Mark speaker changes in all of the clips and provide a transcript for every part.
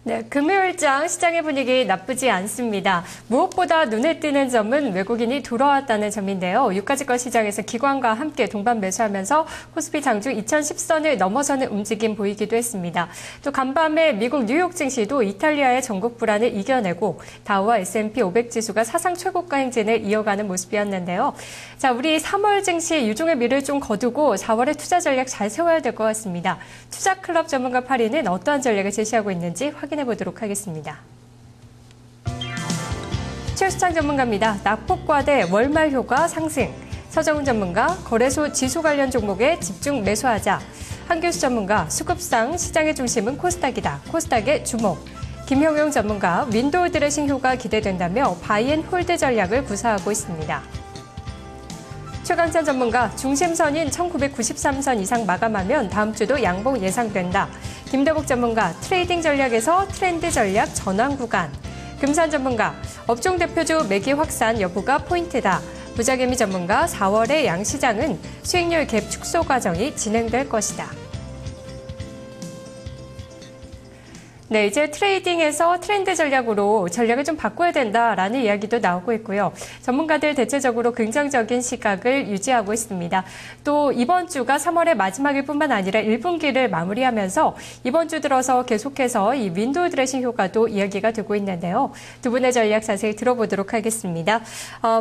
Speaker 1: 네, 금요일장 시장의 분위기 나쁘지 않습니다. 무엇보다 눈에 띄는 점은 외국인이 돌아왔다는 점인데요. 유가증권 시장에서 기관과 함께 동반 매수하면서 코스피 장주 2010선을 넘어서는 움직임 보이기도 했습니다. 또 간밤에 미국 뉴욕 증시도 이탈리아의 전국 불안을 이겨내고 다우와 S&P 500 지수가 사상 최고가 행진을 이어가는 모습이었는데요. 자, 우리 3월 증시 유종의 미를 좀 거두고 4월에 투자 전략 잘 세워야 될 것 같습니다. 투자 클럽 전문가 8위는 어떠한 전략을 제시하고 있는지 확인해 보도록 하겠습니다. 최수창 전문가입니다. 낙폭과대 월말 효과 상승. 서정훈 전문가 거래소 지수 관련 종목에 집중 매수하자. 한규수 전문가 수급상 시장의 중심은 코스닥이다. 코스닥에 주목. 김형용 전문가 윈도우 드레싱 효과 기대된다며 바이앤홀드 전략을 구사하고 있습니다. 최강찬 전문가 중심선인 1993선 이상 마감하면 다음 주도 양봉 예상된다. 김대복 전문가 트레이딩 전략에서 트렌드 전략 전환 구간. 금산 전문가 업종 대표주 매기 확산 여부가 포인트다. 부자개미 전문가 4월의 양시장은 수익률 갭 축소 과정이 진행될 것이다. 네, 이제 트레이딩에서 트렌드 전략으로 전략을 좀 바꿔야 된다라는 이야기도 나오고 있고요. 전문가들 대체적으로 긍정적인 시각을 유지하고 있습니다. 또 이번 주가 3월의 마지막일 뿐만 아니라 1분기를 마무리하면서 이번 주 들어서 계속해서 이 윈도우 드레싱 효과도 이야기가 되고 있는데요. 두 분의 전략 자세히 들어보도록 하겠습니다.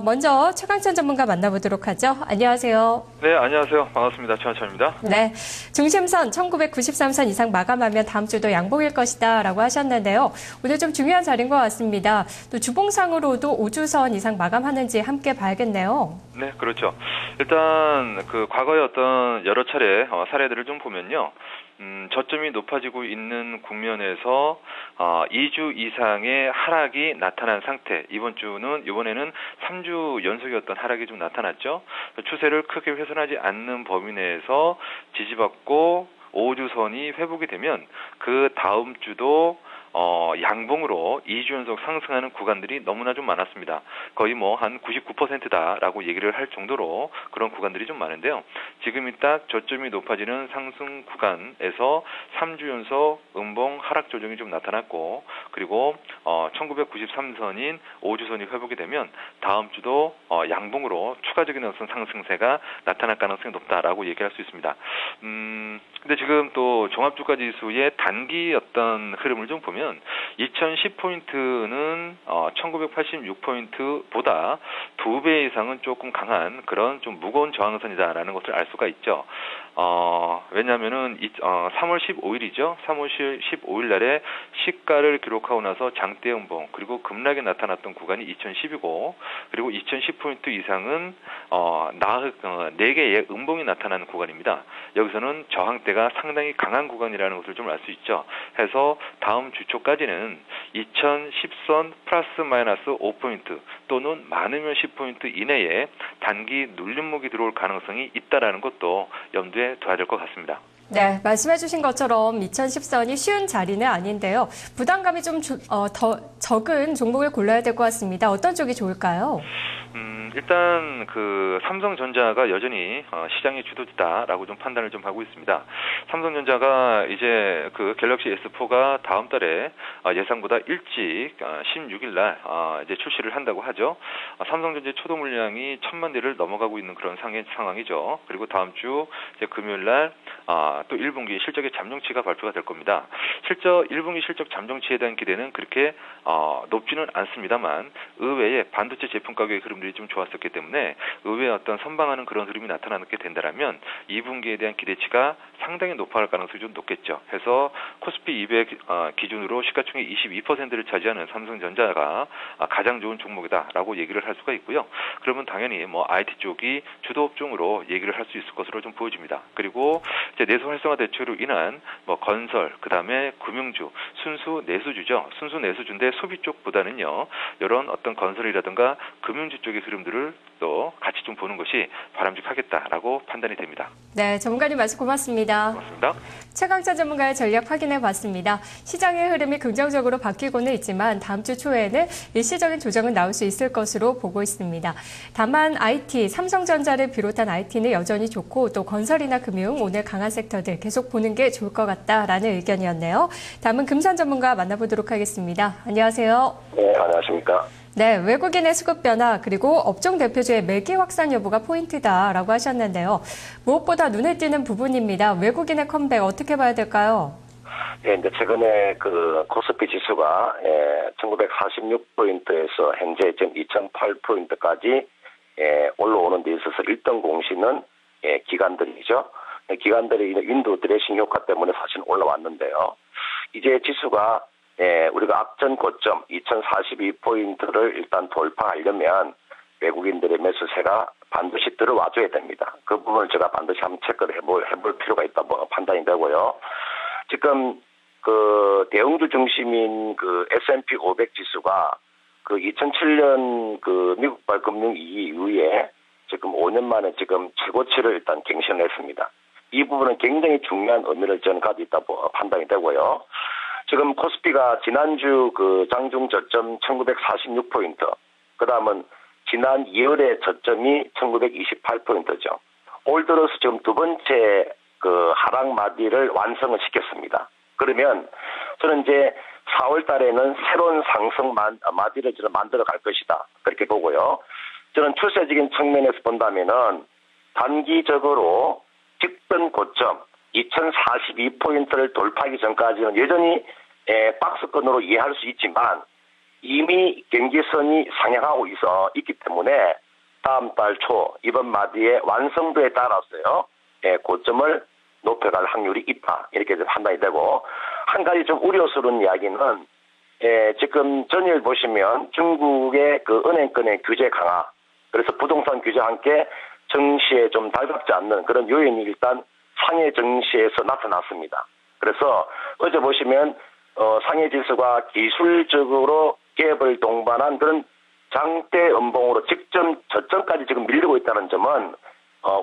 Speaker 1: 먼저 최강찬 전문가 만나보도록 하죠. 안녕하세요.
Speaker 2: 네, 안녕하세요. 반갑습니다. 최강찬입니다.
Speaker 1: 네, 중심선 1993선 이상 마감하면 다음 주도 양봉일 것이다. 라고 하셨는데요. 오늘 좀 중요한 자리인 것 같습니다. 또 주봉상으로도 5주선 이상 마감하는지 함께 봐야겠네요.
Speaker 2: 네, 그렇죠. 일단 그 과거의 어떤 여러 차례 사례들을 좀 보면요. 저점이 높아지고 있는 국면에서 2주 이상의 하락이 나타난 상태. 이번에는 3주 연속의 어떤 하락이 좀 나타났죠. 추세를 크게 훼손하지 않는 범위 내에서 지지받고 5주선이 회복이 되면 그 다음 주도 양봉으로 2주 연속 상승하는 구간들이 너무나 좀 많았습니다. 거의 뭐 한 99%다라고 얘기를 할 정도로 그런 구간들이 좀 많은데요. 지금이 딱 저점이 높아지는 상승 구간에서 3주 연속 음봉 하락 조정이 좀 나타났고, 그리고 1993선인 5주선이 회복이 되면 다음 주도 양봉으로 추가적인 어떤 상승세가 나타날 가능성이 높다라고 얘기할 수 있습니다. 근데 지금 또 종합주가 지수의 단기 어떤 흐름을 좀 보면 2010포인트는 1986포인트보다 2배 이상은 조금 강한 그런 좀 무거운 저항선이다라는 것을 알 수가 있죠. 왜냐하면은 3월 15일이죠. 3월 15일 날에 시가를 기록하고 나서 장대 음봉 그리고 급락이 나타났던 구간이 2010이고, 그리고 2010포인트 이상은 4개의 음봉이 나타나는 구간입니다. 여기서는 저항대가 상당히 강한 구간이라는 것을 좀 알 수 있죠. 해서 다음 주 초까지는 2010선 플러스 마이너스 5포인트 또는 많으면 10포인트 이내에 단기 눌림목이 들어올 가능성이 있다라는 것도 염두에 둬야 될 것 같습니다.
Speaker 1: 네, 말씀해 주신 것처럼 2010선이 쉬운 자리는 아닌데요. 부담감이 좀 더 적은 종목을 골라야 될 것 같습니다. 어떤 쪽이 좋을까요?
Speaker 2: 일단 그 삼성전자가 여전히 시장의 주도주다라고 좀 판단을 좀 하고 있습니다. 삼성전자가 이제 그 갤럭시 S4가 다음 달에 예상보다 일찍 16일 날 이제 출시를 한다고 하죠. 삼성전자 초도 물량이 1000만 대를 넘어가고 있는 그런 상황이죠. 그리고 다음 주 이제 금요일 날 또 1분기 실적의 잠정치가 발표가 될 겁니다. 1분기 실적 잠정치에 대한 기대는 그렇게 높지는 않습니다만 의외의 반도체 제품 가격의 흐름들이 좀 좋았었기 때문에 의외의 어떤 선방하는 그런 흐름이 나타나게 된다면 2분기에 대한 기대치가 상당히 높아갈 가능성이 좀 높겠죠. 해서 코스피 200 기준으로 시가총액 22%를 차지하는 삼성전자가 가장 좋은 종목이다라고 얘기를 할 수가 있고요. 그러면 당연히 뭐 IT 쪽이 주도 업종으로 얘기를 할 수 있을 것으로 좀 보여집니다. 그리고 이제 내수 활성화 대책으로 인한 뭐 건설, 그다음에 금융주, 순수 내수주죠. 순수 내수주인데 소비 쪽보다는요. 이런 어떤 건설이라든가 금융주 쪽의 흐름들을 또 같이 좀 보는 것이 바람직하겠다라고 판단이 됩니다.
Speaker 1: 네, 전문가님 말씀 고맙습니다. 고맙습니다.
Speaker 2: 고맙습니다.
Speaker 1: 최강자 전문가의 전략 확인해 봤습니다. 시장의 흐름이 긍정적으로 바뀌고는 있지만 다음 주 초에는 일시적인 조정은 나올 수 있을 것으로 보고 있습니다. 다만 IT, 삼성전자를 비롯한 IT는 여전히 좋고 또 건설이나 금융, 오늘 강한 섹터들 계속 보는 게 좋을 것 같다라는 의견이었네요. 다음은 금산 전문가 만나보도록 하겠습니다. 안녕하세요.
Speaker 3: 네, 안녕하십니까.
Speaker 1: 네, 외국인의 수급 변화 그리고 업종 대표주의 매기 확산 여부가 포인트다라고 하셨는데요. 무엇보다 눈에 띄는 부분입니다. 외국인의 컴백 어떻게 봐야 될까요?
Speaker 3: 예, 이제 최근에 그 코스피 지수가 1946포인트에서 현재 지금 2008포인트까지 올라오는 데 있어서 1등 공신은 기관들이죠. 기관들이 윈도우 드레싱 효과 때문에 사실 올라왔는데요. 이제 지수가 우리가 앞전 고점 2042포인트를 일단 돌파하려면 외국인들의 매수세가 반드시 들어와줘야 됩니다. 그 부분을 제가 반드시 한번 체크를 해볼 필요가 있다고 판단이 되고요. 지금 그 대형주 중심인 그 S&P 500 지수가 그 2007년 그 미국발 금융 위기 이후에 지금 5년 만에 지금 최고치를 일단 갱신했습니다. 이 부분은 굉장히 중요한 의미를 저는 가지고 있다고 판단이 되고요. 지금 코스피가 지난주 그 장중 저점 1946포인트, 그 다음은 지난 2월의 저점이 1928포인트죠. 올 들어서 지금 두 번째 그 하락 마디를 완성을 시켰습니다. 그러면 저는 이제 4월 달에는 새로운 상승 마디를 저는 만들어 갈 것이다. 그렇게 보고요. 저는 추세적인 측면에서 본다면은 단기적으로 직전 고점 2042포인트를 돌파하기 전까지는 여전히 박스권으로 이해할 수 있지만 이미 경기선이 상향하고 있기 때문에 다음 달 초 이번 마디의 완성도에 따라서요 고점을 높여갈 확률이 있다 이렇게 판단이 되고, 한 가지 좀 우려스러운 이야기는 지금 전일 보시면 중국의 그 은행권의 규제 강화, 그래서 부동산 규제와 함께 증시에 좀 달갑지 않는 그런 요인이 일단 상해 증시에서 나타났습니다. 그래서 어제 보시면 상해 지수가 기술적으로 갭을 동반한 그런 장대 음봉으로 직전 저점까지 지금 밀리고 있다는 점은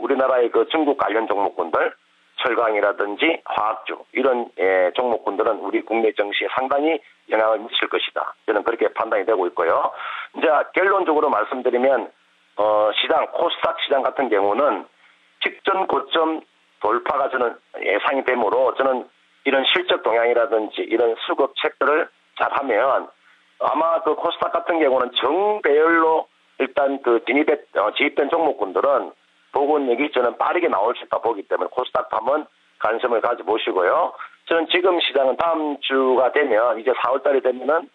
Speaker 3: 우리나라의 그 중국 관련 종목군들, 철강이라든지 화학주 이런 종목군들은 우리 국내 증시에 상당히 영향을 미칠 것이다. 저는 그렇게 판단이 되고 있고요. 이제 결론적으로 말씀드리면 시장 코스닥 시장 같은 경우는 직전 고점 돌파가 저는 예상이 되므로 저는 이런 실적 동향이라든지 이런 수급 체크를 잘하면 아마 그 코스닥 같은 경우는 정배열로 일단 그 진입된 종목군들은 보고력이 저는 빠르게 나올 수 있다 보기 때문에 코스닥 한번 관심을 가져보시고요. 저는 지금 시장은 다음 주가 되면 이제 4월 달이 되면은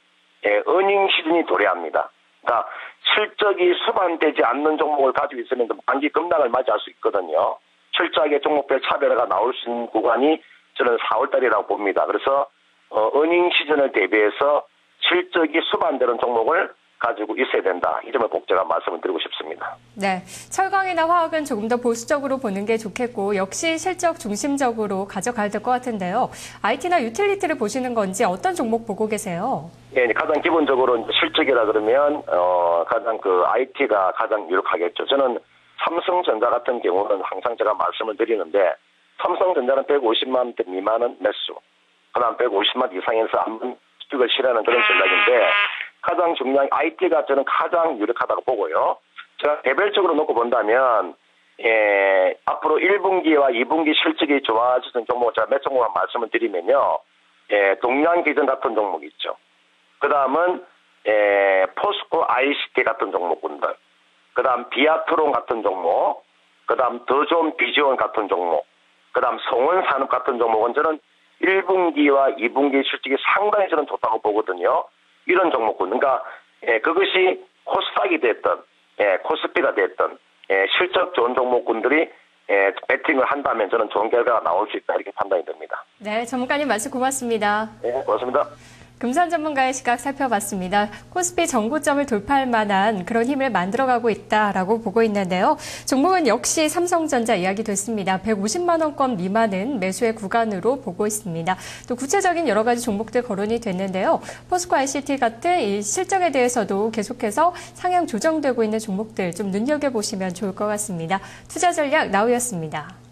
Speaker 3: 어닝 시즌이 도래합니다. 그러니까 실적이 수반되지 않는 종목을 가지고 있으면 단기 급락을 맞이할 수 있거든요. 철저하게 종목별 차별화가 나올 수 있는 구간이 저는 4월 달이라고 봅니다. 그래서 어닝 시즌을 대비해서 실적이 수반되는 종목을 가지고 있어야 된다. 이 점을 꼭 제가 말씀을 드리고 싶습니다.
Speaker 1: 네, 철강이나 화학은 조금 더 보수적으로 보는 게 좋겠고 역시 실적 중심적으로 가져가야 될 것 같은데요. IT나 유틸리티를 보시는 건지 어떤 종목 보고 계세요?
Speaker 3: 예, 가장 기본적으로 실적이라 그러면 가장 그 IT가 가장 유력하겠죠. 저는 삼성전자 같은 경우는 항상 제가 말씀을 드리는데 삼성전자는 150만 원대 미만은 매수, 그다음 150만 원 이상에서 한번 수익을 실현하는 그런 전략인데 가장 중요한 IT가 저는 가장 유력하다고 보고요. 제가 개별적으로 놓고 본다면 앞으로 1분기와 2분기 실적이 좋아지는 종목을 제가 몇 종목만 말씀을 드리면요. 동양기전 같은 종목이 있죠. 그 다음은 포스코 ICT 같은 종목군들, 그 다음 비아트론 같은 종목, 그 다음 더존 비지온 같은 종목, 그 다음 성원산업 같은 종목은 저는 1분기와 2분기 실적이 상당히 저는 좋다고 보거든요. 이런 종목군. 그러니까 그것이 코스닥이 됐든 코스피가 됐든 실적 좋은 종목군들이 배팅을 한다면 저는 좋은 결과가 나올 수 있다 이렇게 판단이 됩니다.
Speaker 1: 네, 전문가님 말씀 고맙습니다.
Speaker 3: 네, 고맙습니다.
Speaker 1: 금산 전문가의 시각 살펴봤습니다. 코스피 전고점을 돌파할 만한 그런 힘을 만들어가고 있다라고 보고 있는데요. 종목은 역시 삼성전자 이야기 됐습니다. 150만 원권 미만은 매수의 구간으로 보고 있습니다. 또 구체적인 여러 가지 종목들 거론이 됐는데요. 포스코 ICT 같은 이 실적에 대해서도 계속해서 상향 조정되고 있는 종목들 좀 눈여겨보시면 좋을 것 같습니다. 투자 전략 나우였습니다.